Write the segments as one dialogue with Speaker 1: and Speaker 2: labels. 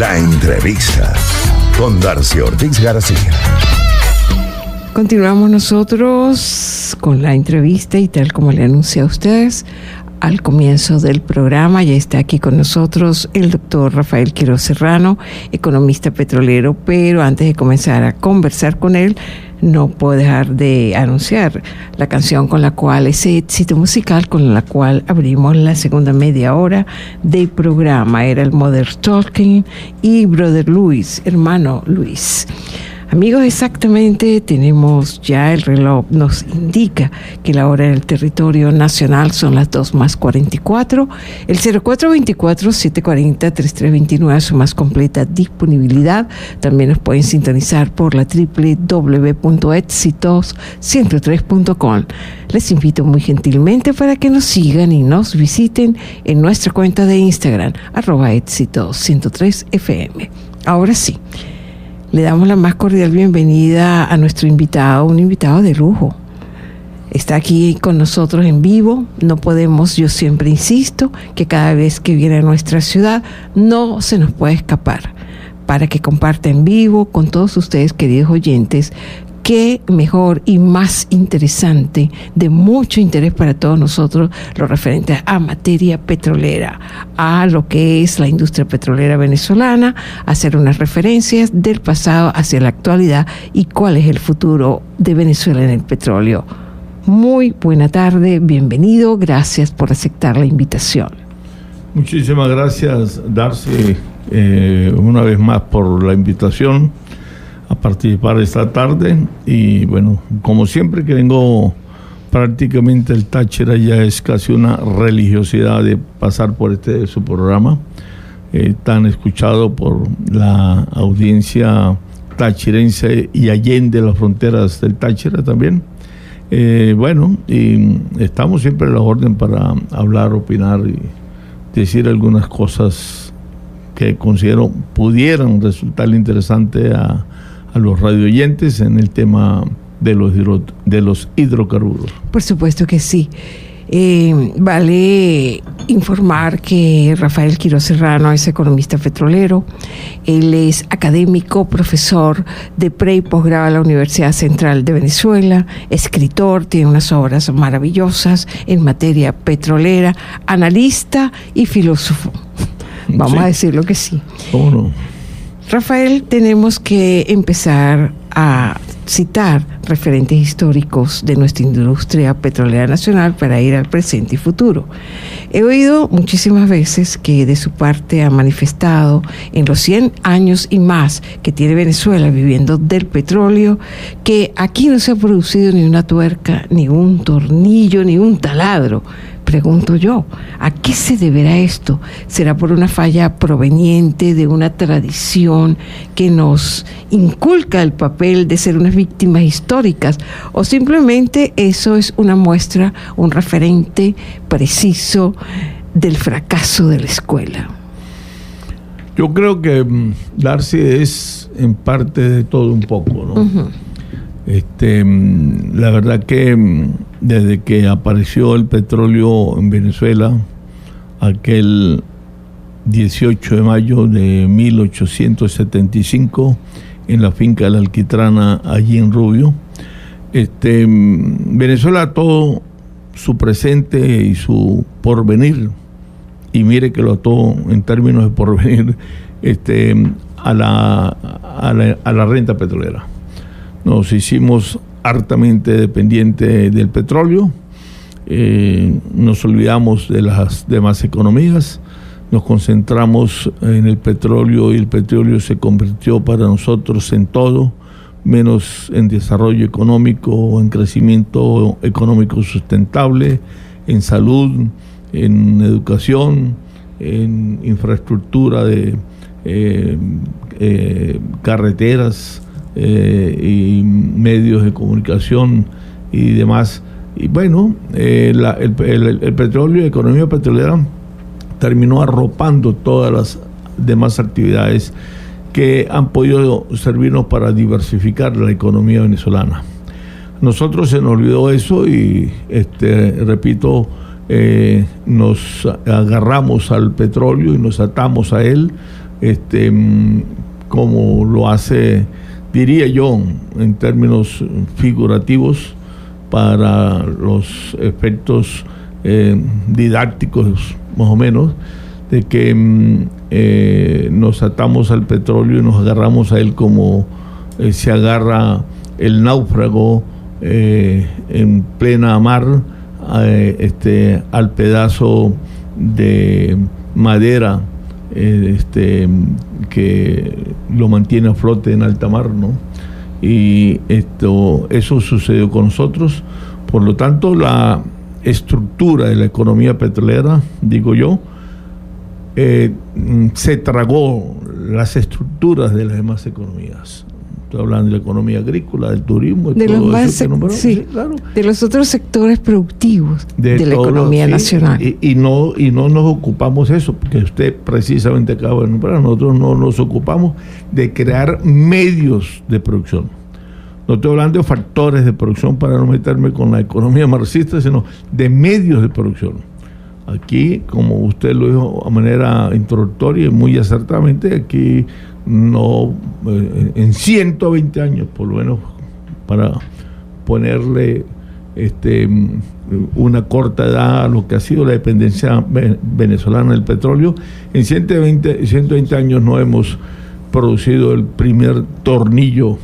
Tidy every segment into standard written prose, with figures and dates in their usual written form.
Speaker 1: La entrevista con Darcy Ortiz García.
Speaker 2: Continuamos nosotros con la entrevista y tal como le anuncié a ustedes al comienzo del programa, ya está aquí con nosotros el doctor Rafael Quiroz Serrano, economista petrolero, pero antes de comenzar a conversar con él, no puedo dejar de anunciar la canción con la cual, ese éxito musical con la cual abrimos la segunda media hora del programa. Era el Mother Talking y Brother Luis, hermano Luis. Amigos, exactamente tenemos ya el reloj, nos indica que la hora en el territorio nacional son las 2:44. El 0424-740-3329 es su más completa disponibilidad. También nos pueden sintonizar por la www.exitos103.com. Les invito muy gentilmente para que nos sigan y nos visiten en nuestra cuenta de Instagram, @exitos103fm. Ahora sí. Le damos la más cordial bienvenida a nuestro invitado, un invitado de lujo. Está aquí con nosotros en vivo. No podemos, yo siempre insisto, que cada vez que viene a nuestra ciudad no se nos puede escapar para que comparta en vivo con todos ustedes, queridos oyentes. Qué mejor y más interesante, de mucho interés para todos nosotros, lo referente a materia petrolera, a lo que es la industria petrolera venezolana, hacer unas referencias del pasado hacia la actualidad y cuál es el futuro de Venezuela en el petróleo. Muy buena tarde, bienvenido, gracias por aceptar la invitación.
Speaker 3: Muchísimas gracias, Darcy, una vez más por la invitación a participar esta tarde. Y bueno, como siempre que vengo, prácticamente el Táchira ya es casi una religiosidad de pasar por su programa, tan escuchado por la audiencia tachirense y allende las fronteras del Táchira también. Bueno, y estamos siempre a la orden para hablar, opinar y decir algunas cosas que considero pudieran resultar interesantes a los radioyentes en el tema de los hidrocarburos.
Speaker 2: Por supuesto que sí. Vale informar que Rafael Quiroz Serrano es economista petrolero. Él es académico, profesor de pre y posgrado en la Universidad Central de Venezuela, escritor, tiene unas obras maravillosas en materia petrolera, analista y filósofo. Vamos a decirlo que sí.
Speaker 3: ¿Cómo no?
Speaker 2: Rafael, tenemos que empezar a citar referentes históricos de nuestra industria petrolera nacional para ir al presente y futuro. He oído muchísimas veces que de su parte ha manifestado en los 100 años y más que tiene Venezuela viviendo del petróleo, que aquí no se ha producido ni una tuerca, ni un tornillo, ni un taladro. Pregunto yo, ¿a qué se deberá esto? ¿Será por una falla proveniente de una tradición que nos inculca el papel de ser unas víctimas históricas? ¿O simplemente eso es una muestra, un referente preciso del fracaso de la escuela?
Speaker 3: Yo creo que Darcy es en parte de todo un poco, ¿no? Uh-huh. La verdad que desde que apareció el petróleo en Venezuela, aquel 18 de mayo de 1875, en la finca de la Alquitrana, allí en Rubio, Venezuela, todo su presente y su porvenir, y mire que lo ató en términos de porvenir, a la renta petrolera. Nos hicimos hartamente dependientes del petróleo, nos olvidamos de las demás economías, nos concentramos en el petróleo y el petróleo se convirtió para nosotros en todo, menos en desarrollo económico, en crecimiento económico sustentable, en salud, en educación, en infraestructura de carreteras, y medios de comunicación y demás. Y bueno, el petróleo, la economía petrolera terminó arropando todas las demás actividades que han podido servirnos para diversificar la economía venezolana. Nosotros se nos olvidó eso y, repito, nos agarramos al petróleo y nos atamos a él como lo hace, diría yo, en términos figurativos, para los efectos didácticos más o menos, de que nos atamos al petróleo y nos agarramos a él como se agarra el náufrago en plena mar al pedazo de madera que lo mantiene a flote en alta mar, ¿no? Y eso sucedió con nosotros. Por lo tanto, la estructura de la economía petrolera, digo yo, se tragó las estructuras de las demás economías. Estoy hablando de la economía agrícola, del turismo,
Speaker 2: de
Speaker 3: todo
Speaker 2: los
Speaker 3: eso
Speaker 2: más, sí, claro, de los otros sectores productivos de la economía nacional.
Speaker 3: Y no nos ocupamos de eso, porque usted precisamente acaba de nombrar, nosotros no nos ocupamos de crear medios de producción. No estoy hablando de factores de producción para no meterme con la economía marxista, sino de medios de producción. Aquí, como usted lo dijo a manera introductoria y muy acertadamente, aquí no, en 120 años, por lo menos, para ponerle una corta edad a lo que ha sido la dependencia venezolana del petróleo, en 120 años no hemos producido el primer tornillo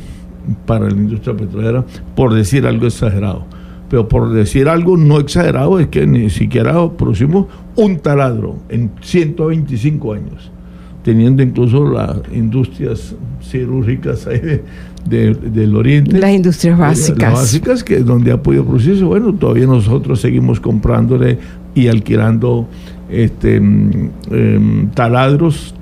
Speaker 3: para la industria petrolera, por decir algo exagerado. Pero por decir algo no exagerado es que ni siquiera producimos un taladro en 125 años, teniendo incluso las industrias siderúrgicas ahí del oriente.
Speaker 2: Las industrias básicas.
Speaker 3: Las básicas, que es donde ha podido producirse. Bueno, todavía nosotros seguimos comprándole y alquilando taladros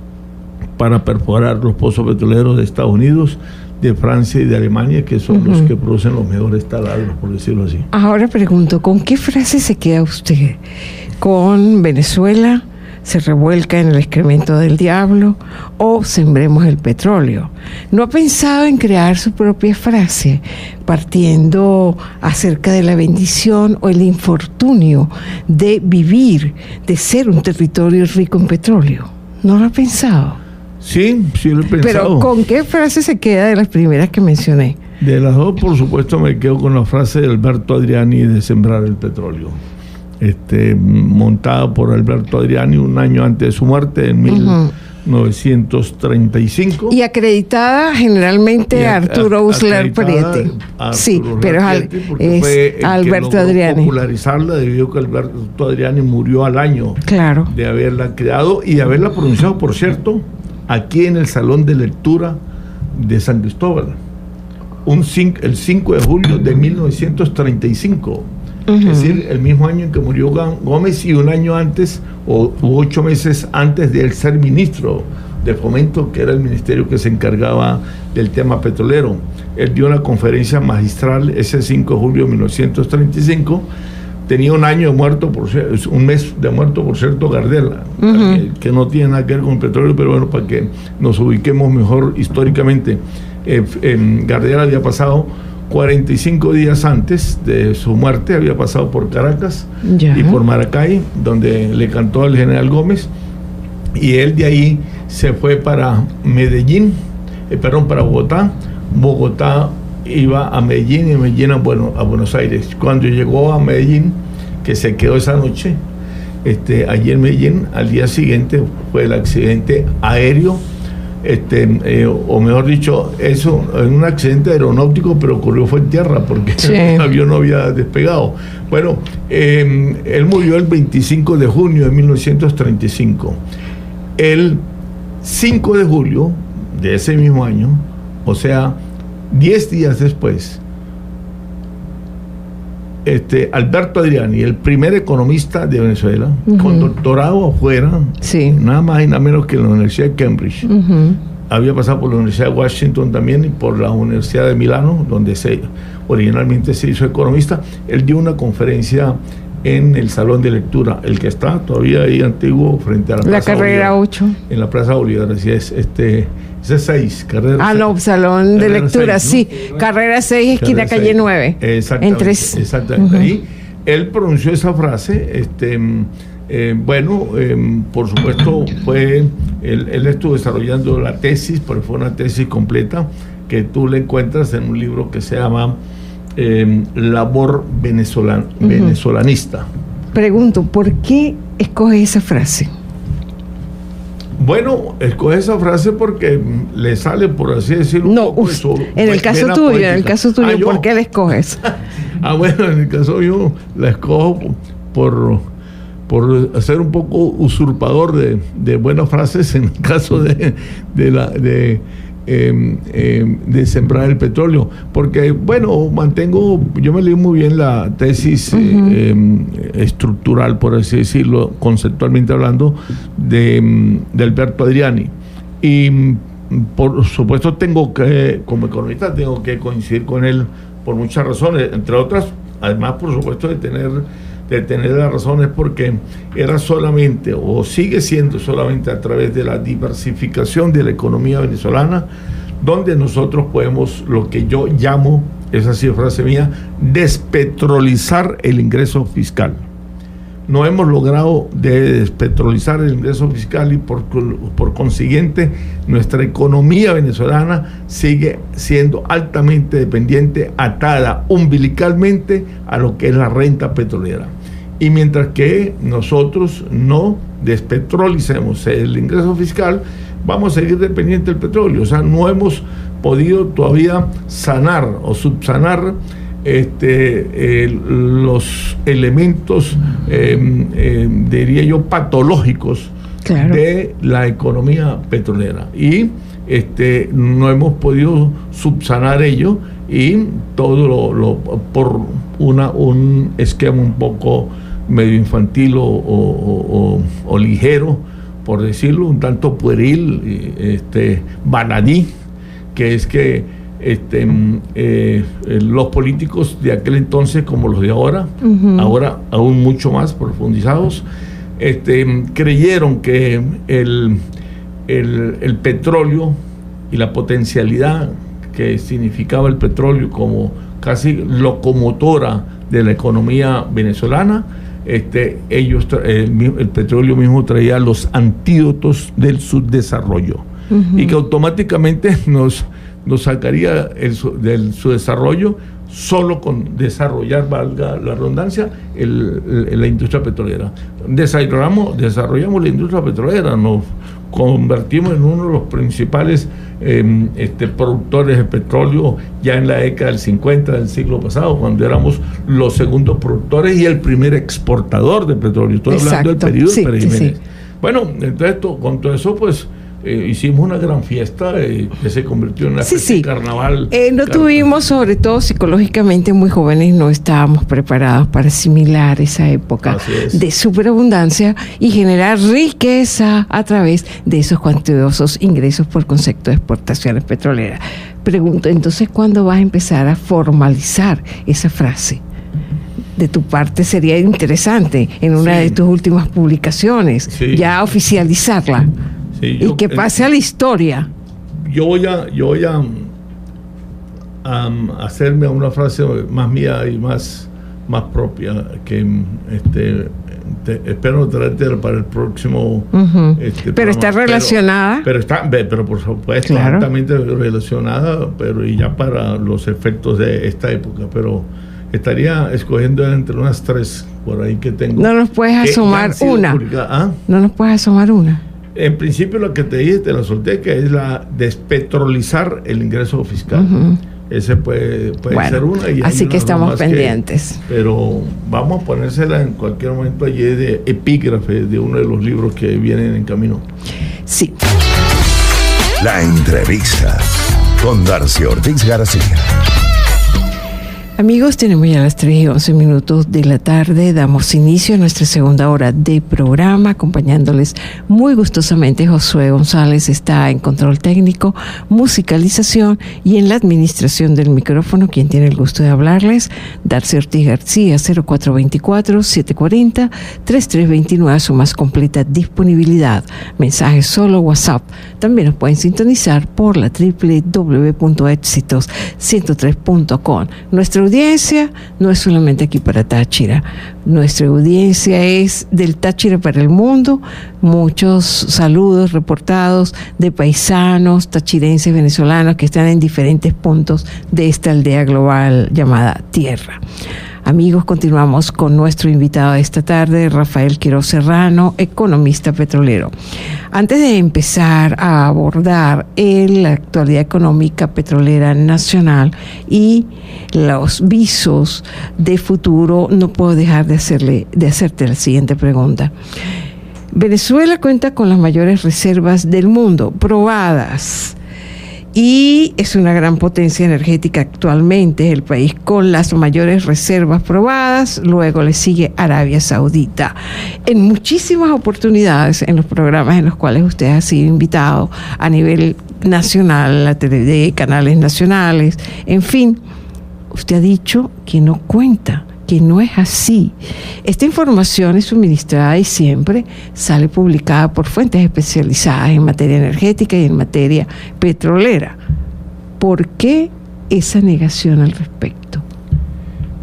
Speaker 3: para perforar los pozos petroleros de Estados Unidos, de Francia y de Alemania, que son los que producen los mejores taladros, por decirlo así.
Speaker 2: Ahora pregunto, ¿con qué frase se queda usted? ¿Con Venezuela se revuelca en el excremento del diablo o sembremos el petróleo? ¿No ha pensado en crear su propia frase, partiendo acerca de la bendición o el infortunio de vivir, de ser un territorio rico en petróleo? ¿No lo ha pensado?
Speaker 3: Sí, sí lo he pensado.
Speaker 2: Pero ¿con qué frase se queda de las primeras que mencioné?
Speaker 3: De las dos, por supuesto, me quedo con la frase de Alberto Adriani de sembrar el petróleo. Montada por Alberto Adriani un año antes de su muerte, en 1935.
Speaker 2: Y acreditada generalto Arturo Uslar Priete. Sí, pero es Alberto Adriani.
Speaker 3: Popularizarla debido a que Alberto Adriani murió al año de haberla creado y de haberla pronunciado, por cierto, aquí en el Salón de Lectura de San Cristóbal, el 5 de julio de 1935. Es decir, el mismo año en que murió Gómez y un año antes, u 8 meses antes de él ser ministro de Fomento, que era el ministerio que se encargaba del tema petrolero. Él dio una conferencia magistral ese 5 de julio de 1935. Tenía un mes de muerto, por cierto, Gardela, que no tiene nada que ver con el petróleo, pero bueno, para que nos ubiquemos mejor históricamente. Gardela había pasado 45 días antes de su muerte, había pasado por Caracas y por Maracay, donde le cantó al general Gómez, y él de ahí se fue para para Bogotá. Bogotá iba a Medellín y Medellín a Buenos Aires. Cuando llegó a Medellín, que se quedó esa noche, allí en Medellín, al día siguiente fue el accidente aéreo, o mejor dicho, eso, en un accidente aeronáutico, pero fue en tierra, porque el avión no había despegado. Bueno, él murió el 25 de junio de 1935. El 5 de julio de ese mismo año, o sea, 10 días después, Alberto Adriani, el primer economista de Venezuela, con doctorado afuera, nada más y nada menos que en la Universidad de Cambridge, había pasado por la Universidad de Washington también y por la Universidad de Milano, donde originalmente se hizo economista. Él dio una conferencia en el Salón de Lectura, el que está todavía ahí antiguo, frente a la Plaza
Speaker 2: Carrera
Speaker 3: Bolívar,
Speaker 2: 8.
Speaker 3: En la Plaza Bolívar, así es, ese 6, carrera 6.
Speaker 2: No, Salón de Lectura, 6, ¿no? Carrera 6, esquina calle 9.
Speaker 3: Exactamente. Ahí él pronunció esa frase, Por supuesto, él estuvo desarrollando la tesis, pero fue una tesis completa que tú le encuentras en un libro que se llama Labor Venezolanista.
Speaker 2: Pregunto, ¿por qué escoge esa frase?
Speaker 3: Bueno, escoge esa frase porque le sale, por así decirlo,
Speaker 2: no, en el caso tuyo, ¿por qué la escoges?
Speaker 3: Bueno, en el caso yo la escojo por ser un poco usurpador de buenas frases en el caso de sembrar el petróleo, porque yo me leí muy bien la tesis estructural, por así decirlo, conceptualmente hablando, de Alberto Adriani, y por supuesto como economista tengo que coincidir con él por muchas razones, entre otras, además por supuesto de tener las razones, porque era solamente, o sigue siendo solamente, a través de la diversificación de la economía venezolana, donde nosotros podemos, lo que yo llamo, esa sí es frase mía, despetrolizar el ingreso fiscal. No hemos logrado despetrolizar el ingreso fiscal, y por consiguiente nuestra economía venezolana sigue siendo altamente dependiente, atada umbilicalmente a lo que es la renta petrolera. Y mientras que nosotros no despetrolicemos el ingreso fiscal, vamos a seguir dependientes del petróleo. O sea, no hemos podido todavía sanar o subsanar los elementos, diría yo, patológicos, claro, de la economía petrolera. Y no hemos podido subsanar ello, y todo por un esquema un poco medio infantil o ligero, por decirlo, un tanto pueril, baladí, que es que los políticos de aquel entonces, como los de ahora, ahora aún mucho más profundizados, creyeron que el petróleo y la potencialidad que significaba el petróleo como casi locomotora de la economía venezolana, el petróleo mismo traía los antídotos del subdesarrollo, y que automáticamente nos sacaría del subdesarrollo solo con desarrollar, valga la redundancia, la industria petrolera. Desarrollamos la industria petrolera, nos convertimos en uno de los principales productores de petróleo ya en la década del 50 del siglo pasado, cuando éramos los segundos productores y el primer exportador de petróleo. Estoy hablando del periodo de Pérez Jiménez. Sí. Bueno, entonces con todo eso, pues hicimos una gran fiesta que se convirtió en una fiesta de carnaval.
Speaker 2: Tuvimos, sobre todo psicológicamente, muy jóvenes, no estábamos preparados para asimilar esa época de superabundancia y generar riqueza a través de esos cuantiosos ingresos por concepto de exportaciones petroleras. Pregunto, entonces, ¿cuándo vas a empezar a formalizar esa frase? De tu parte sería interesante en una de tus últimas publicaciones, ya oficializarla. Sí, y que pase a la historia.
Speaker 3: Yo voy a hacerme una frase más mía y más propia, que espero traerte para el próximo.
Speaker 2: Pero está relacionada.
Speaker 3: Pero por supuesto, claro, altamente relacionada, pero y ya para los efectos de esta época. Pero estaría escogiendo entre unas 3 por ahí que tengo.
Speaker 2: No nos puedes asomar una. No nos puedes asomar una.
Speaker 3: En principio, lo que te dije, te la solté, que es la despetrolizar el ingreso fiscal. Ese puede ser una. Y
Speaker 2: así que estamos pendientes.
Speaker 3: Pero vamos a ponérsela en cualquier momento allí de epígrafe de uno de los libros que vienen en camino.
Speaker 2: Sí.
Speaker 1: La entrevista con Darcy Ortiz García.
Speaker 2: Amigos, tenemos ya las 3:11 de la tarde. Damos inicio a nuestra segunda hora de programa, acompañándoles muy gustosamente. Josué González está en control técnico, musicalización y en la administración del micrófono. Quien tiene el gusto de hablarles, Darcy Ortiz García, 0424-740-3329, a su más completa disponibilidad. Mensajes solo WhatsApp También nos pueden sintonizar por la www.exitos103.com. Nuestra audiencia no es solamente aquí para Táchira, nuestra audiencia es del Táchira para el mundo. Muchos saludos reportados de paisanos tachirenses venezolanos que están en diferentes puntos de esta aldea global llamada Tierra. Amigos, continuamos con nuestro invitado de esta tarde, Rafael Quiroz Serrano, economista petrolero. Antes de empezar a abordar la actualidad económica petrolera nacional y los visos de futuro, no puedo dejar de hacerte la siguiente pregunta. Venezuela cuenta con las mayores reservas del mundo, probadas, y es una gran potencia energética actualmente, el país con las mayores reservas probadas. Luego le sigue Arabia Saudita. En muchísimas oportunidades en los programas en los cuales usted ha sido invitado a nivel nacional, la de canales nacionales, en fin, usted ha dicho que no cuenta, que no es así. Esta información es suministrada y siempre sale publicada por fuentes especializadas en materia energética y en materia petrolera. ¿Por qué esa negación al respecto?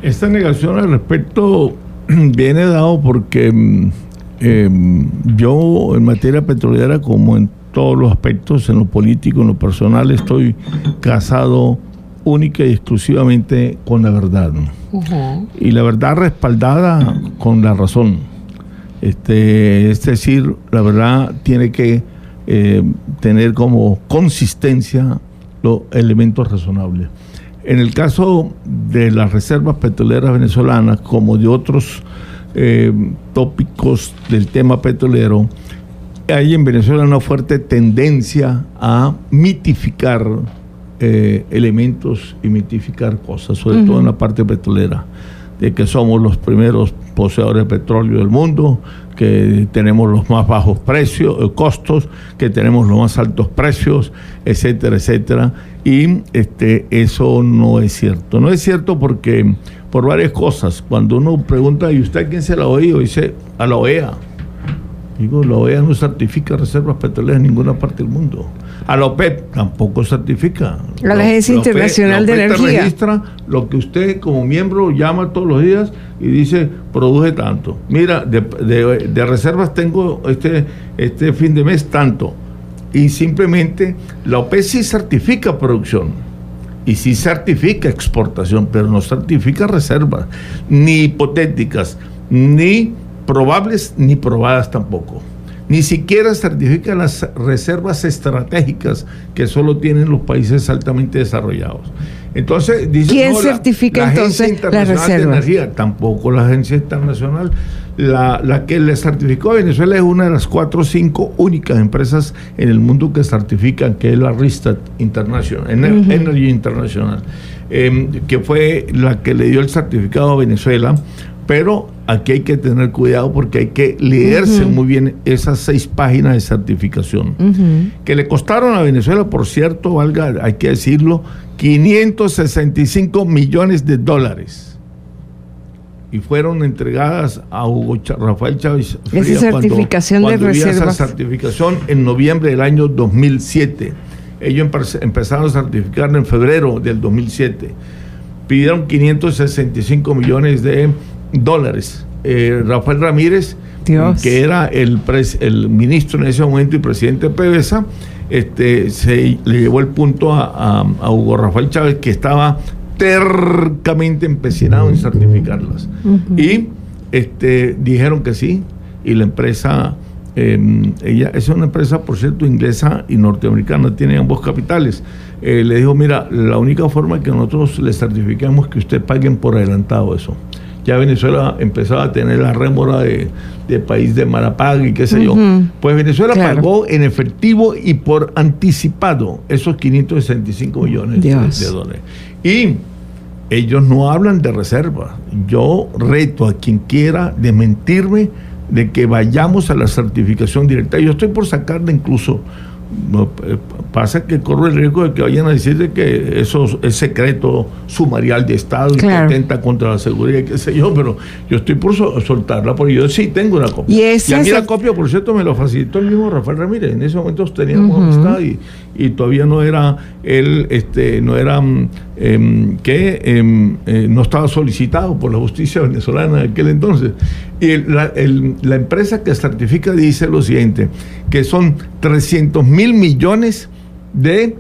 Speaker 3: Esta negación al respecto viene dado porque yo en materia petrolera, como en todos los aspectos, en lo político, en lo personal, estoy casado única y exclusivamente con la verdad. Uh-huh. Y la verdad respaldada con la razón. Es decir, la verdad tiene que tener como consistencia los elementos razonables. En el caso de las reservas petroleras venezolanas, como de otros tópicos del tema petrolero, hay en Venezuela una fuerte tendencia a mitificar elementos y mitificar cosas, sobre todo en la parte petrolera, de que somos los primeros poseedores de petróleo del mundo, que tenemos los más bajos costos, que tenemos los más altos precios, etcétera, etcétera. Y eso no es cierto. No es cierto porque por varias cosas. Cuando uno pregunta, ¿y usted a quién se la ha oído? Dice, a la OEA. Digo, la OEA no certifica reservas petroleras en ninguna parte del mundo. A la OPEP tampoco certifica. A la
Speaker 2: Agencia Internacional de Energía.
Speaker 3: Te registra lo que usted como miembro llama todos los días y dice, produce tanto. Mira, de reservas tengo este fin de mes tanto. Y simplemente la OPEP sí certifica producción y sí certifica exportación, pero no certifica reservas, ni hipotéticas, ni probables, ni probadas tampoco. Ni siquiera certifica las reservas estratégicas que solo tienen los países altamente desarrollados. Entonces, dice,
Speaker 2: ¿quién certifica entonces las reservas?
Speaker 3: De Energía, tampoco la Agencia Internacional. La que le certificó a Venezuela es una de las 4 o 5 únicas empresas en el mundo que certifican, que es la Rystad International, Energy International, que fue la que le dio el certificado a Venezuela. Pero aquí hay que tener cuidado porque hay que leerse muy bien esas 6 páginas de certificación, que le costaron a Venezuela, por cierto, hay que decirlo, $565 millones, y fueron entregadas a Rafael Chávez Frías.
Speaker 2: Esa certificación cuando
Speaker 3: de reservas. Esa certificación en noviembre del año 2007. Ellos empezaron a certificar en febrero del 2007. Pidieron $565 millones. Rafael Ramírez, Dios, que era el ministro en ese momento y presidente de PDVSA, le llevó el punto a Hugo Rafael Chávez, que estaba tercamente empecinado en certificarlas. Y dijeron que sí, y la empresa, ella es una empresa, por cierto, inglesa y norteamericana, tiene ambos capitales. Le dijo, mira, la única forma que nosotros le certificamos es que usted paguen por adelantado eso. Ya Venezuela empezaba a tener la rémora de país de Marapag y qué sé yo. Pues Venezuela pagó en efectivo y por anticipado esos 565 millones de dólares. Y ellos no hablan de reservas. Yo reto a quien quiera desmentirme de que vayamos a la certificación directa. Yo estoy por sacarle incluso pasa que corre el riesgo de que vayan a decir de que eso es secreto sumarial de Estado y atenta contra la seguridad y qué sé yo, pero yo estoy por soltarla porque yo sí tengo una copia. Y a mí la copia, por cierto, me lo facilitó el mismo Rafael Ramírez. En ese momento teníamos amistad y todavía no era él, no era no estaba solicitado por la justicia venezolana en aquel entonces. Y la empresa que certifica dice lo siguiente, que son 300.000 millones de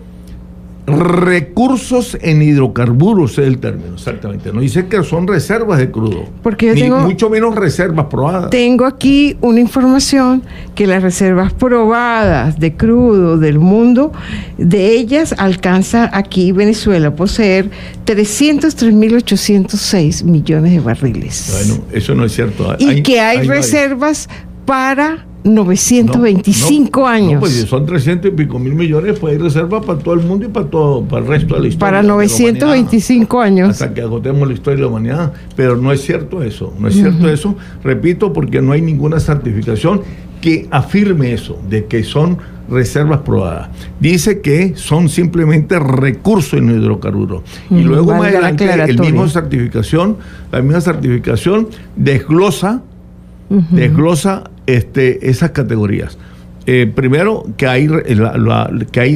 Speaker 3: recursos en hidrocarburos, es el término, exactamente. No dice que son reservas de crudo,
Speaker 2: porque
Speaker 3: ni mucho menos reservas probadas.
Speaker 2: Tengo aquí una información que las reservas probadas de crudo del mundo, de ellas alcanza aquí Venezuela a poseer 303.806 millones de barriles.
Speaker 3: Bueno, eso no es cierto.
Speaker 2: Y que hay reservas para 925 años. No,
Speaker 3: pues si son 300 y pico mil millones, pues hay reservas para todo el mundo y para el resto de la historia.
Speaker 2: Para 925 años.
Speaker 3: Hasta que agotemos la historia de la humanidad. Pero no es cierto eso. No es cierto eso. Repito, porque no hay ninguna certificación que afirme eso, de que son reservas probadas. Dice que son simplemente recursos en hidrocarburos. Y luego más adelante, la misma certificación desglosa esas categorías. Primero, que hay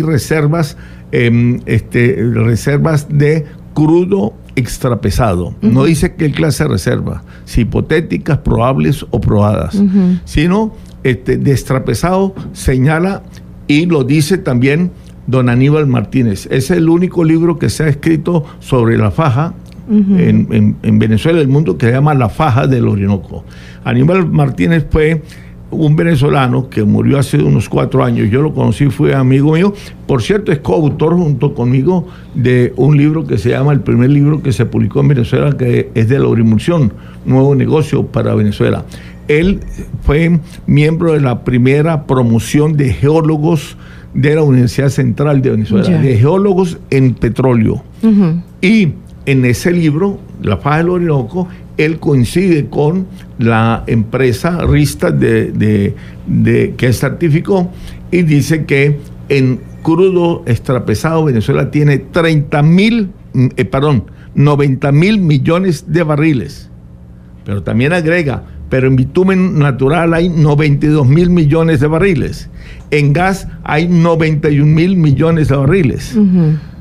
Speaker 3: reservas, reservas de crudo extrapesado. No dice qué clase de reservas, si hipotéticas, probables o probadas, sino de extrapesado señala, y lo dice también don Aníbal Martínez. Es el único libro que se ha escrito sobre la faja en Venezuela, el mundo, que se llama La Faja del Orinoco. Aníbal Martínez fue un venezolano que murió hace unos 4 años. Yo lo conocí, fue amigo mío. Por cierto, es coautor junto conmigo de un libro que se llama, el primer libro que se publicó en Venezuela, que es de la Orimulsión, nuevo negocio para Venezuela. Él fue miembro de la primera promoción de geólogos de la Universidad Central de Venezuela, de geólogos en petróleo. Y en ese libro, La Faja del Orinoco, él coincide con la empresa Rista que certificó, y dice que en crudo extrapesado Venezuela tiene 90.000 millones de barriles. Pero también agrega, pero en bitumen natural hay 92.000 millones de barriles. En gas hay 91.000 millones de barriles.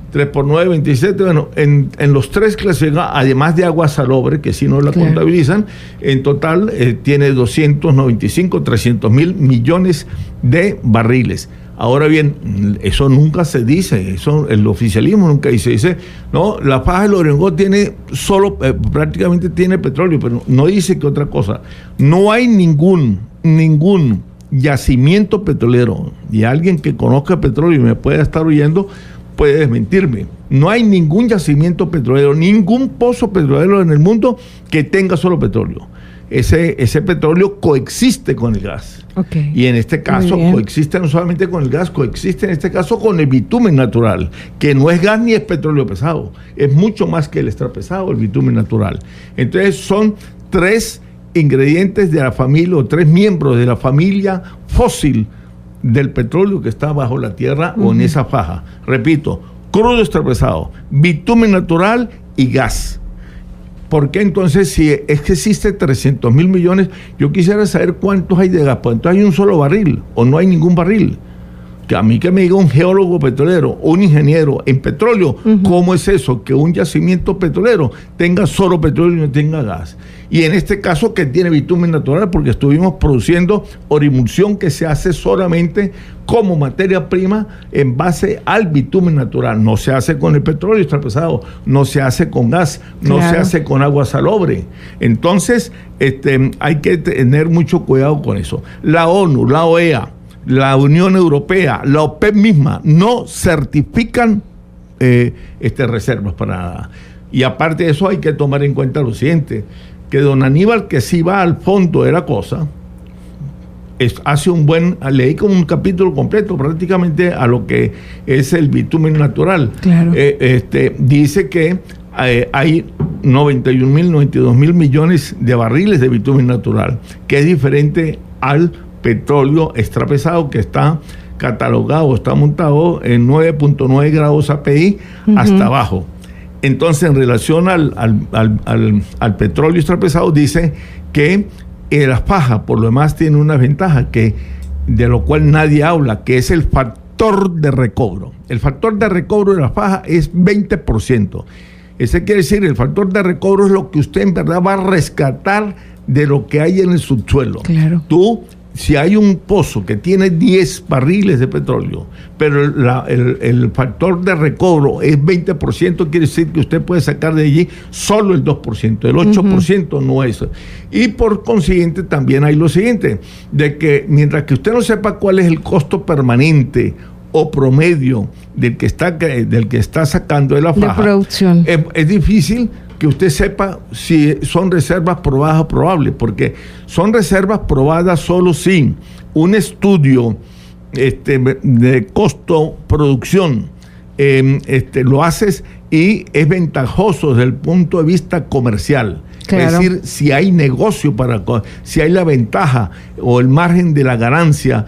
Speaker 3: 3 por 9, 27, bueno, en los tres clasificados, además de agua salobre, que si no la contabilizan, en total tiene 295, 300.000 millones de barriles. Ahora bien, eso nunca se dice, eso el oficialismo nunca dice, no, la faja del Orinoco tiene prácticamente tiene petróleo, pero no dice que otra cosa. No hay ningún yacimiento petrolero, y alguien que conozca petróleo y me pueda estar oyendo puede desmentirme. No hay ningún yacimiento petrolero, ningún pozo petrolero en el mundo que tenga solo petróleo. Ese petróleo coexiste con el gas. Y en este caso coexiste no solamente con el gas, coexiste en este caso con el bitumen natural, que no es gas ni es petróleo pesado, es mucho más que el extrapesado, el bitumen natural. Entonces son 3 ingredientes de la familia, o 3 miembros de la familia fósil del petróleo que está bajo la tierra o en esa faja. Repito, crudo extrapesado, bitumen natural y gas. ¿Por qué entonces, si es que existe 300.000 millones, yo quisiera saber cuántos hay de gas? Pues entonces hay un solo barril o no hay ningún barril. Que a mí que me diga un geólogo petrolero, un ingeniero en petróleo, ¿cómo es eso? Que un yacimiento petrolero tenga solo petróleo y no tenga gas. Y en este caso que tiene bitumen natural, porque estuvimos produciendo orimulsión que se hace solamente como materia prima en base al bitumen natural. No se hace con el petróleo extrapesado, no se hace con gas, no se hace con agua salobre. Entonces, hay que tener mucho cuidado con eso. La ONU, la OEA, la Unión Europea, la OPEP misma, no certifican reservas para nada. Y aparte de eso hay que tomar en cuenta lo siguiente, que don Aníbal, que sí va al fondo de la cosa, hace leí como un capítulo completo prácticamente a lo que es el bitumen natural. Dice que hay 92.000 millones de barriles de bitumen natural, que es diferente al petróleo extrapesado que está catalogado, está montado en 9.9 grados API hasta abajo. Entonces, en relación al petróleo extrapesado, dice que la faja, por lo demás, tiene una ventaja de lo cual nadie habla, que es el factor de recobro. El factor de recobro de la faja es 20%. Ese quiere decir, el factor de recobro es lo que usted en verdad va a rescatar de lo que hay en el subsuelo.
Speaker 2: Claro.
Speaker 3: Si hay un pozo que tiene 10 barriles de petróleo, pero el factor de recobro es 20%, quiere decir que usted puede sacar de allí solo el 2%, el 8% no es. Y por consiguiente también hay lo siguiente, de que mientras que usted no sepa cuál es el costo permanente o promedio del que está sacando de la faja,
Speaker 2: de producción,
Speaker 3: es difícil que usted sepa si son reservas probadas o probables, porque son reservas probadas solo si un estudio de costo-producción lo haces y es ventajoso desde el punto de vista comercial. Claro. Es decir, si hay negocio si hay la ventaja o el margen de la ganancia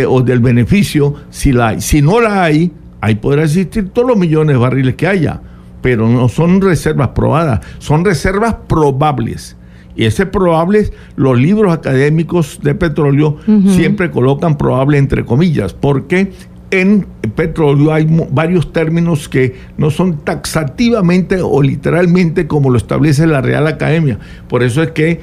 Speaker 3: o del beneficio, si la hay. Si no la hay, ahí podrá existir todos los millones de barriles que haya, pero no son reservas probadas, son reservas probables. Y ese probables, los libros académicos de petróleo siempre colocan probable entre comillas, porque en petróleo hay varios términos que no son taxativamente o literalmente como lo establece la Real Academia. Por eso es que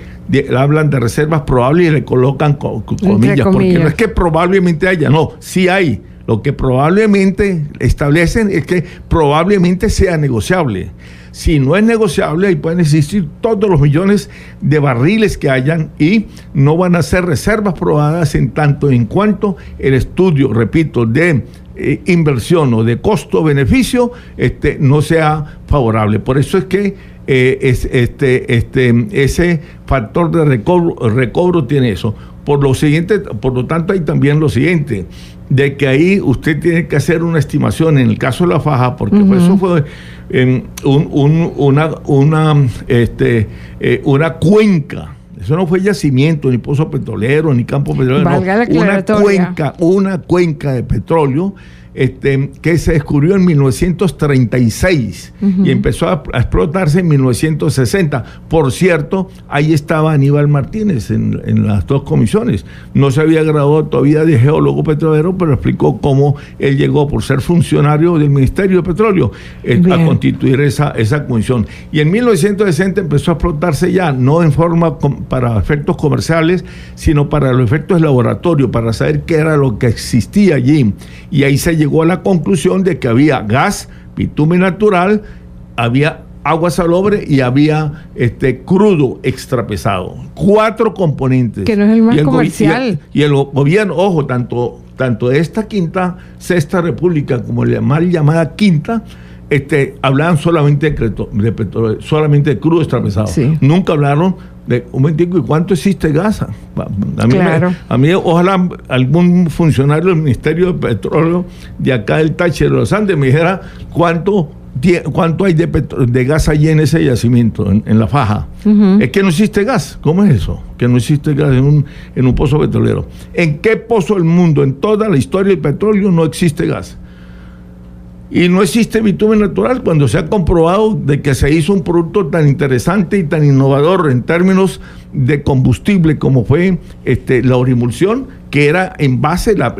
Speaker 3: hablan de reservas probables y le colocan comillas, porque no es que probablemente haya, no, sí hay. Lo que probablemente establecen es que probablemente sea negociable. Si no es negociable, ahí pueden existir todos los millones de barriles que hayan y no van a ser reservas probadas en tanto en cuanto el estudio, repito, de inversión o de costo-beneficio no sea favorable. Por eso es que ese factor de recobro tiene eso. Por lo tanto, hay también lo siguiente, de que ahí usted tiene que hacer una estimación en el caso de la faja, porque eso fue una cuenca. Eso no fue yacimiento, ni pozo petrolero, ni campo petrolero. Una cuenca de petróleo que se descubrió en 1936 y empezó a explotarse en 1960. Por cierto, ahí estaba Aníbal Martínez en las dos comisiones. No se había graduado todavía de geólogo petrolero, pero explicó cómo él llegó, por ser funcionario del Ministerio de Petróleo, a constituir esa comisión. Y en 1960 empezó a explotarse ya, no en forma para efectos comerciales, sino para los efectos de laboratorio, para saber qué era lo que existía allí. Y ahí se llegó a la conclusión de que había gas, bitumen natural, había agua salobre y había crudo extrapesado. 4 componentes.
Speaker 2: Que no es el más comercial.
Speaker 3: Y el gobierno, ojo, tanto de esta sexta república como la mal llamada quinta, hablaban solamente de petróleo, solamente de crudo extrapesado. Sí. Nunca hablaron de un momentico, ¿y cuánto existe gas? A mí, ojalá algún funcionario del Ministerio de Petróleo de acá del Táchira de los Andes me dijera cuánto hay de gas allí en ese yacimiento, en la faja. Es que no existe gas. ¿Cómo es eso? Que no existe gas en un pozo petrolero. ¿En qué pozo del mundo, en toda la historia del petróleo, no existe gas? Y no existe bitumen natural cuando se ha comprobado de que se hizo un producto tan interesante y tan innovador en términos de combustible como fue la orimulsión, que era en base, la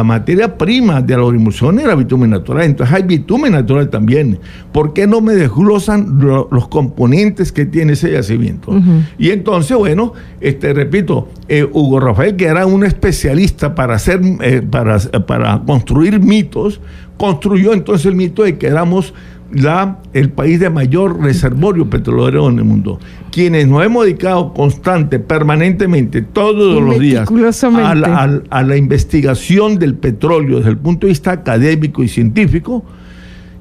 Speaker 3: materia prima de la orimulsión era bitumen natural. Entonces hay bitumen natural también. ¿Por qué no me desglosan los componentes que tiene ese yacimiento? Y entonces, bueno, repito, Hugo Rafael, que era un especialista para construir mitos, construyó entonces el mito de que éramos el país de mayor reservorio petrolero en el mundo. Quienes nos hemos dedicado permanentemente, todos los días, a la investigación del petróleo desde el punto de vista académico y científico,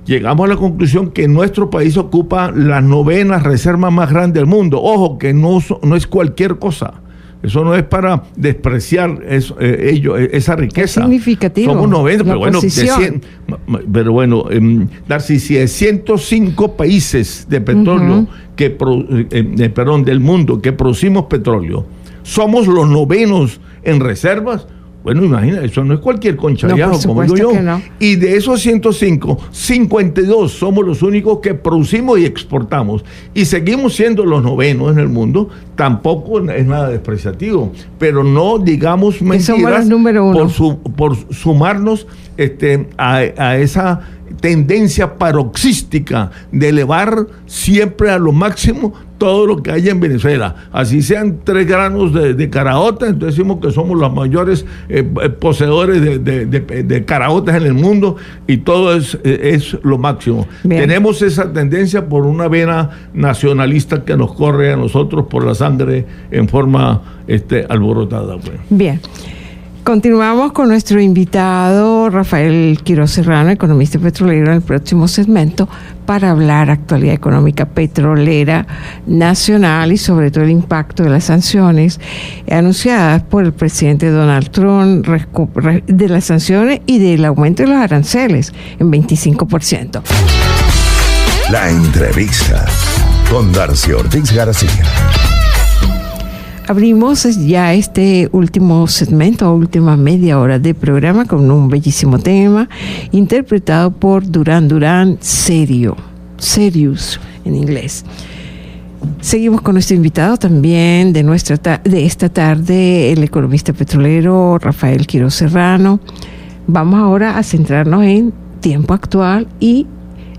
Speaker 3: llegamos a la conclusión que nuestro país ocupa la 9ª reserva más grande del mundo. Ojo, que no es cualquier cosa. Eso no es para despreciar esa riqueza. Es
Speaker 2: significativo.
Speaker 3: Somos 90, pero bueno, Darcy, si de 105 países de petróleo del mundo que producimos petróleo, somos los 9º en reservas, Bueno, imagina, eso no es cualquier conchaviajo, como digo yo.
Speaker 2: No.
Speaker 3: Y de esos 105, 52 somos los únicos que producimos y exportamos. Y seguimos siendo los novenos en el mundo. Tampoco es nada despreciativo. Pero no digamos mentiras por sumarnos a esa tendencia paroxística de elevar siempre a lo máximo todo lo que hay en Venezuela. Así sean 3 granos de caraota, entonces decimos que somos los mayores poseedores de caraotas en el mundo, y todo es lo máximo. Bien. Tenemos esa tendencia por una vena nacionalista que nos corre a nosotros por la sangre en forma alborotada. Pues.
Speaker 2: Bien. Continuamos con nuestro invitado Rafael Quiroz Serrano, economista petrolero, en el próximo segmento para hablar actualidad económica petrolera nacional y sobre todo el impacto de las sanciones anunciadas por el presidente Donald Trump, de las sanciones y del aumento de los aranceles en 25%.
Speaker 1: La entrevista con Darcy Ortiz García.
Speaker 2: Abrimos ya este último segmento, última media hora de programa, con un bellísimo tema interpretado por Duran Duran, Serious en inglés. Seguimos con nuestro invitado también de esta tarde, el economista petrolero Rafael Quiroz Serrano. Vamos ahora a centrarnos en tiempo actual y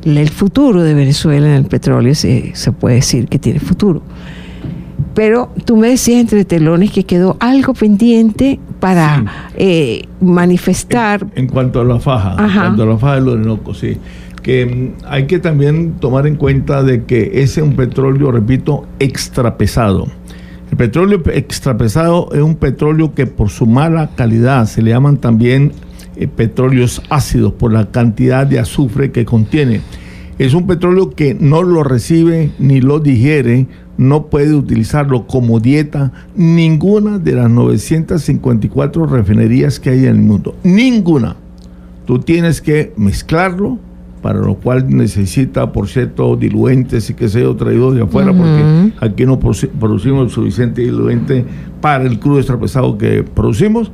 Speaker 2: el futuro de Venezuela en el petróleo. Se puede decir que tiene futuro. Pero tú me decías entre telones que quedó algo pendiente para manifestar.
Speaker 3: En cuanto a la faja, del Orinoco, sí. Que hay que también tomar en cuenta de que ese es un petróleo, repito, extrapesado. El petróleo extrapesado es un petróleo que por su mala calidad se le llaman también petróleos ácidos por la cantidad de azufre que contiene. Es un petróleo que no lo recibe ni lo digiere, no puede utilizarlo como dieta ninguna de las 954 refinerías que hay en el mundo. Ninguna. Tú tienes que mezclarlo, para lo cual necesita, por cierto, diluentes y qué sé yo, traídos de afuera, porque aquí no producimos el suficiente diluente para el crudo extrapesado que producimos.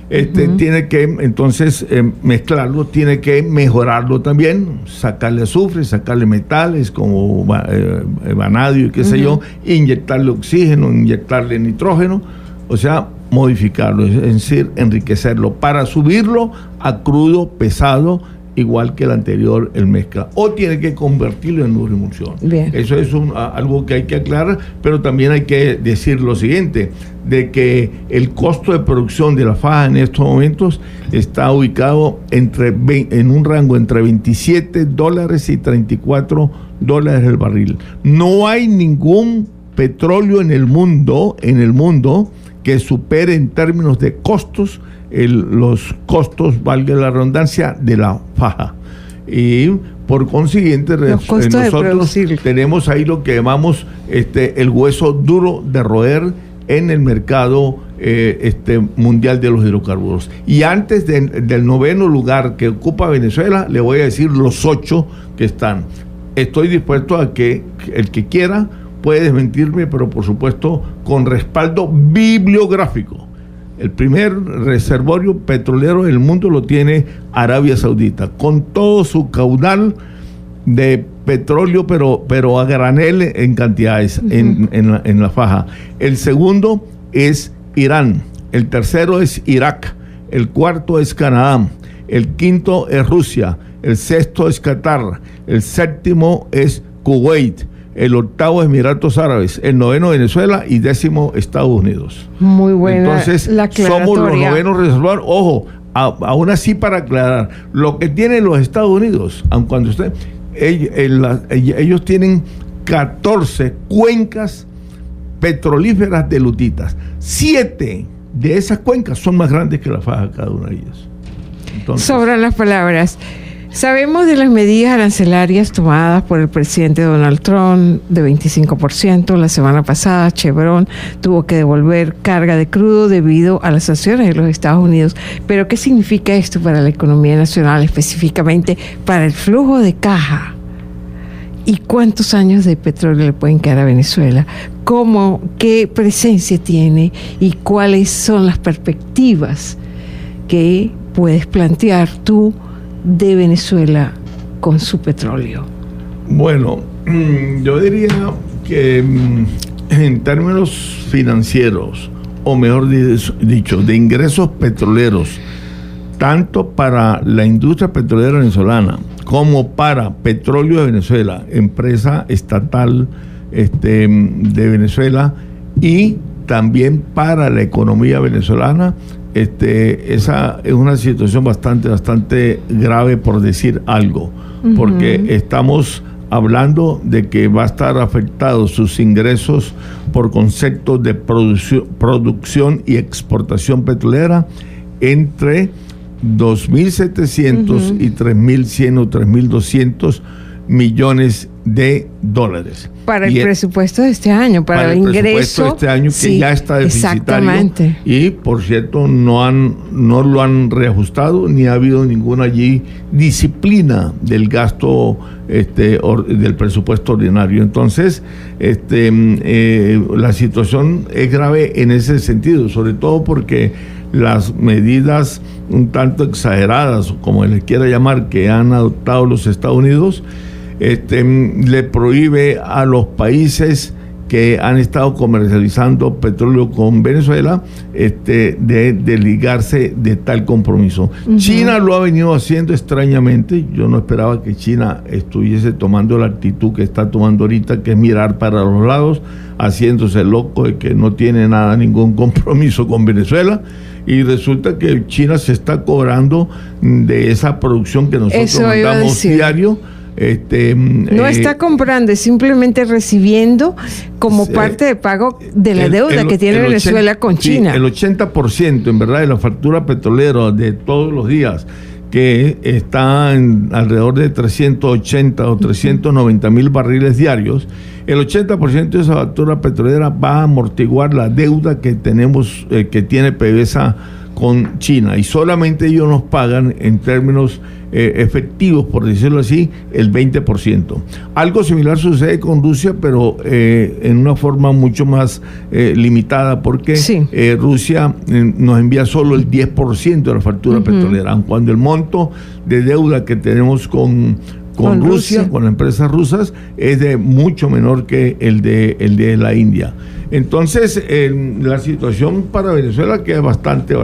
Speaker 3: Tiene que entonces mezclarlo, tiene que mejorarlo también, sacarle azufre, sacarle metales como vanadio y qué sé yo, inyectarle oxígeno, inyectarle nitrógeno, o sea, modificarlo, es decir, enriquecerlo para subirlo a crudo pesado, igual que el anterior, el mezcla, o tiene que convertirlo en lubremulsión. Eso es algo que hay que aclarar, pero también hay que decir lo siguiente, de que el costo de producción de la faja en estos momentos está ubicado en un rango entre $27 y $34 el barril. No hay ningún petróleo en el mundo que supere en términos de costos los costos, valga la redundancia, de la faja. Y por consiguiente nosotros tenemos ahí lo que llamamos el hueso duro de roer en el mercado mundial de los hidrocarburos. Y antes del 9º lugar que ocupa Venezuela, le voy a decir los 8 que están. Estoy dispuesto a que el que quiera puede desmentirme, pero por supuesto con respaldo bibliográfico. El primer reservorio petrolero del mundo lo tiene Arabia Saudita, con todo su caudal de petróleo, pero a granel en cantidades en la faja. El segundo es Irán, el tercero es Irak, el cuarto es Canadá, el quinto es Rusia, el sexto es Qatar, el séptimo es Kuwait, el octavo es Emiratos Árabes, el 9º Venezuela y 10º Estados Unidos.
Speaker 2: Muy buena.
Speaker 3: Entonces,
Speaker 2: la
Speaker 3: somos los 9º reservorios. Ojo, aún así, para aclarar, lo que tienen los Estados Unidos, aun cuando ellos tienen 14 cuencas petrolíferas de lutitas. 7 de esas cuencas son más grandes que la faja, cada una de ellas. Entonces,
Speaker 2: sobran las palabras. Sabemos de las medidas arancelarias tomadas por el presidente Donald Trump de 25%. La semana pasada Chevron tuvo que devolver carga de crudo debido a las sanciones de los Estados Unidos. Pero ¿qué significa esto para la economía nacional, específicamente para el flujo de caja? ¿Y cuántos años de petróleo le pueden quedar a Venezuela? ¿Qué presencia tiene y cuáles son las perspectivas que puedes plantear tú de Venezuela con su petróleo?
Speaker 3: Bueno, yo diría que en términos financieros, o mejor dicho, de ingresos petroleros, tanto para la industria petrolera venezolana como para Petróleo de Venezuela, empresa estatal de Venezuela, y también para la economía venezolana, esa es una situación bastante grave, por decir algo, porque estamos hablando de que va a estar afectados sus ingresos por conceptos de producción y exportación petrolera entre 2.700 y 3.100 o 3.200 millones de dólares.
Speaker 2: Para el presupuesto de este año, para el ingreso
Speaker 3: presupuesto de este año, que sí, ya está deficitario.
Speaker 2: Exactamente.
Speaker 3: Y, por cierto, no lo han reajustado, ni ha habido ninguna allí disciplina del gasto del presupuesto ordinario. Entonces, la situación es grave en ese sentido, sobre todo porque las medidas un tanto exageradas, como le quiera llamar, que han adoptado los Estados Unidos, le prohíbe a los países que han estado comercializando petróleo con Venezuela de ligarse de tal compromiso. China lo ha venido haciendo extrañamente. Yo no esperaba que China estuviese tomando la actitud que está tomando ahorita, que es mirar para los lados, haciéndose loco de que no tiene ningún compromiso con Venezuela. Y resulta que China se está cobrando de esa producción que nosotros mandamos diario.
Speaker 2: No está comprando, es simplemente recibiendo como parte de pago de la deuda que tiene Venezuela con China.
Speaker 3: Sí, el 80% en verdad de la factura petrolera de todos los días, que está en alrededor de 380 o 390 mil barriles diarios, el 80% de esa factura petrolera va a amortiguar la deuda que tenemos, que tiene PDVSA con China, y solamente ellos nos pagan en términos efectivos, por decirlo así, el 20%. Algo similar sucede con Rusia, pero en una forma mucho más limitada, porque Rusia nos envía solo el 10% de la factura petrolera, cuando el monto de deuda que tenemos con Rusia, con las empresas rusas, es de mucho menor que el de la India. Entonces, la situación para Venezuela queda bastante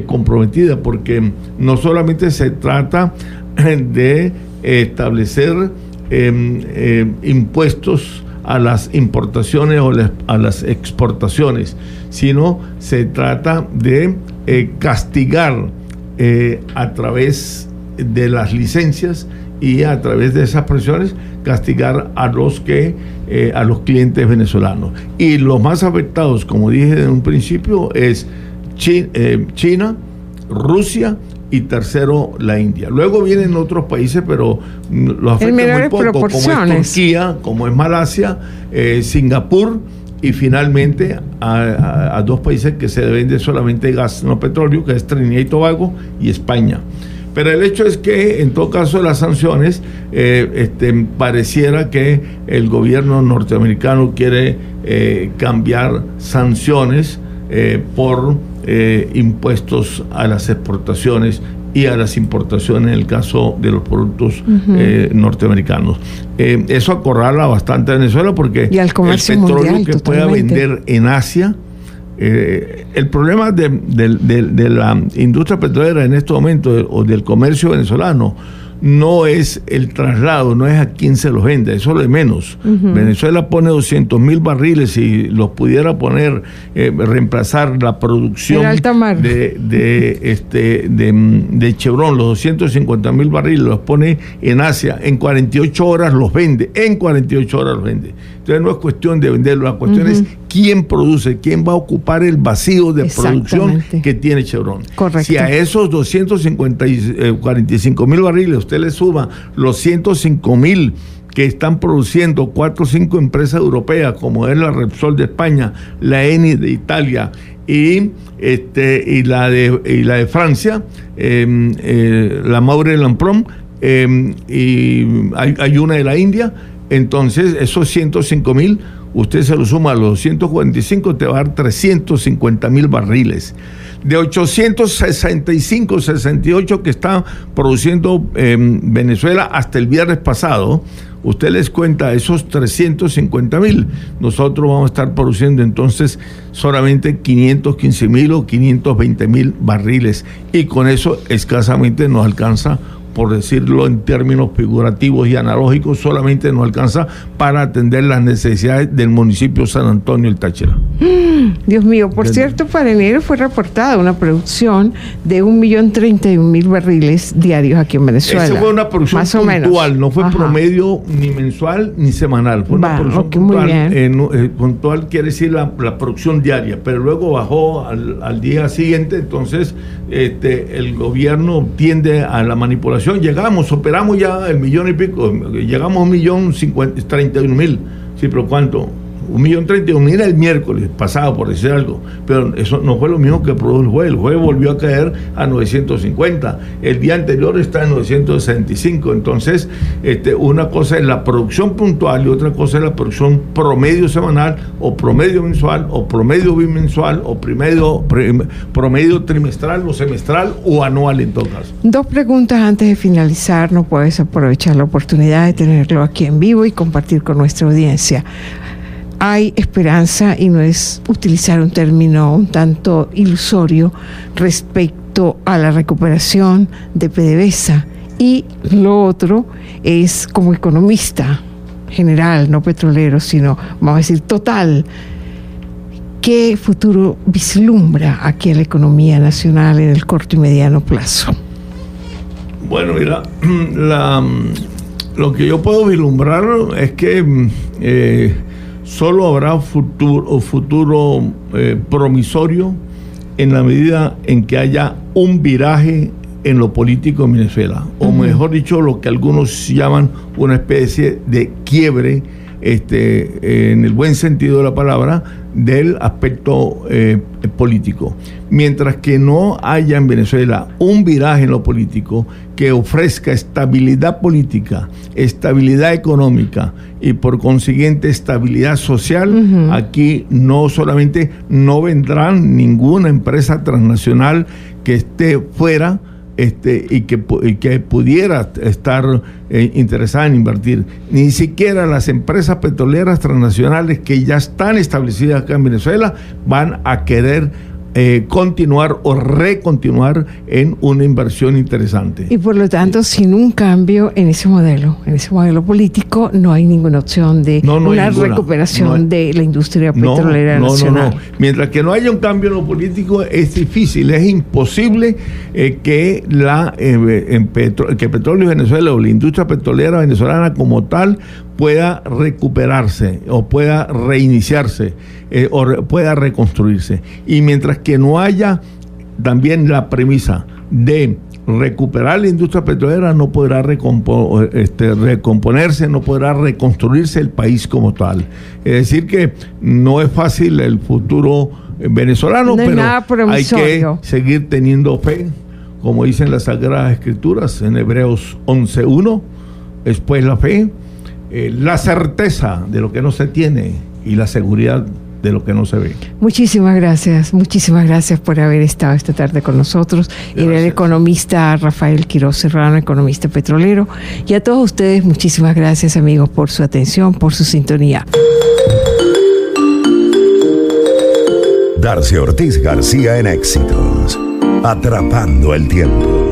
Speaker 3: comprometida, porque no solamente se trata de establecer impuestos a las importaciones o a las exportaciones, sino se trata de castigar a través de las licencias y a través de esas presiones, castigar a los clientes venezolanos. Y los más afectados, como dije en un principio, es China, Rusia y tercero la India. Luego vienen otros países, pero los afectan muy poco, como es Turquía, como es Malasia, Singapur, y finalmente a dos países que se vende solamente gas, no petróleo, que es Trinidad y Tobago y España. Pero el hecho es que, en todo caso, las sanciones, pareciera que el gobierno norteamericano quiere cambiar sanciones por impuestos a las exportaciones y a las importaciones en el caso de los productos norteamericanos. Eso acorrala bastante a Venezuela, porque el petróleo mundial, que pueda vender en Asia, el problema de la industria petrolera en este momento, o del comercio venezolano, no es el traslado, no es a quién se los vende, eso es lo de menos. Venezuela pone 200.000 barriles y los pudiera poner, reemplazar la producción de Chevron, los 250.000 barriles los pone en Asia, en 48 horas los vende, Entonces no es cuestión de venderlo, la cuestión es quién produce, quién va a ocupar el vacío de producción que tiene Chevron.
Speaker 2: Correcto.
Speaker 3: Si a esos 245.000 barriles usted le suma los 105.000 que están produciendo 4 o 5 empresas europeas, como es la Repsol de España, la Eni de Italia y la de Francia, la Maure-Lampron, y hay una de la India. Entonces, esos 105.000, usted se lo suma a los 245, te va a dar 350.000 barriles. de 865, 68 que está produciendo Venezuela hasta el viernes pasado, usted les cuenta esos 350,000. Nosotros vamos a estar produciendo entonces solamente 515,000 o 520,000 barriles. Y con eso escasamente nos alcanza, por decirlo en términos figurativos y analógicos, solamente nos alcanza para atender las necesidades del municipio San Antonio del Táchira.
Speaker 2: Dios mío, por cierto, para enero fue reportada una producción de 1.031.000 barriles diarios aquí en Venezuela.
Speaker 3: Esa fue una producción
Speaker 2: más o
Speaker 3: puntual,
Speaker 2: menos.
Speaker 3: No fue promedio ni mensual ni semanal. Fue una producción puntual. Puntual quiere decir la producción diaria, pero luego bajó al día siguiente, entonces el gobierno tiende a la manipulación. Superamos ya el 1,000,000 y pico, llegamos a 1,031,000. Sí, pero ¿cuánto? 1,031,000 el miércoles pasado, por decir algo, pero eso no fue lo mismo que produjo el jueves. El jueves volvió a caer a 950, el día anterior está en 965. Entonces, una cosa es la producción puntual y otra cosa es la producción promedio semanal o promedio mensual o promedio bimensual o promedio trimestral o semestral o anual en todo caso.
Speaker 2: Dos preguntas antes de finalizar. No puedes aprovechar la oportunidad de tenerlo aquí en vivo y compartir con nuestra audiencia. Hay esperanza, y no es utilizar un término un tanto ilusorio, respecto a la recuperación de PDVSA. Y lo otro es, como economista general, no petrolero, sino, vamos a decir, total, ¿qué futuro vislumbra aquí en la economía nacional en el corto y mediano plazo?
Speaker 3: Bueno, mira, lo que yo puedo vislumbrar es que solo habrá futuro promisorio en la medida en que haya un viraje en lo político en Venezuela, o mejor dicho, lo que algunos llaman una especie de quiebre, en el buen sentido de la palabra, del aspecto político. Mientras que no haya en Venezuela un viraje en lo político que ofrezca estabilidad política, estabilidad económica y por consiguiente estabilidad social, aquí no solamente no vendrá ninguna empresa transnacional que esté fuera y que pudiera estar interesada en invertir. Ni siquiera las empresas petroleras transnacionales que ya están establecidas acá en Venezuela van a querer continuar o recontinuar en una inversión interesante.
Speaker 2: Y por lo tanto, sin un cambio en ese modelo político, no hay ninguna opción de una recuperación de la industria petrolera nacional.
Speaker 3: No. Mientras que no haya un cambio en lo político, es difícil, es imposible que Petróleo Venezuela o la industria petrolera venezolana como tal pueda recuperarse o pueda reiniciarse o pueda reconstruirse. Y mientras que no haya también la premisa de recuperar la industria petrolera, no podrá recomponerse, no podrá reconstruirse el país como tal. Es decir que no es fácil el futuro venezolano, pero hay que seguir teniendo fe, como dicen las Sagradas Escrituras en Hebreos 11:1, después la fe, la certeza de lo que no se tiene y la seguridad de lo que no se ve. Muchísimas gracias
Speaker 2: por haber estado esta tarde con nosotros. Era el economista Rafael Quiroz Serrano, economista petrolero. Y a todos ustedes, muchísimas gracias, amigos, por su atención, por su sintonía.
Speaker 1: Darcy Ortiz García en Éxitos, atrapando el tiempo.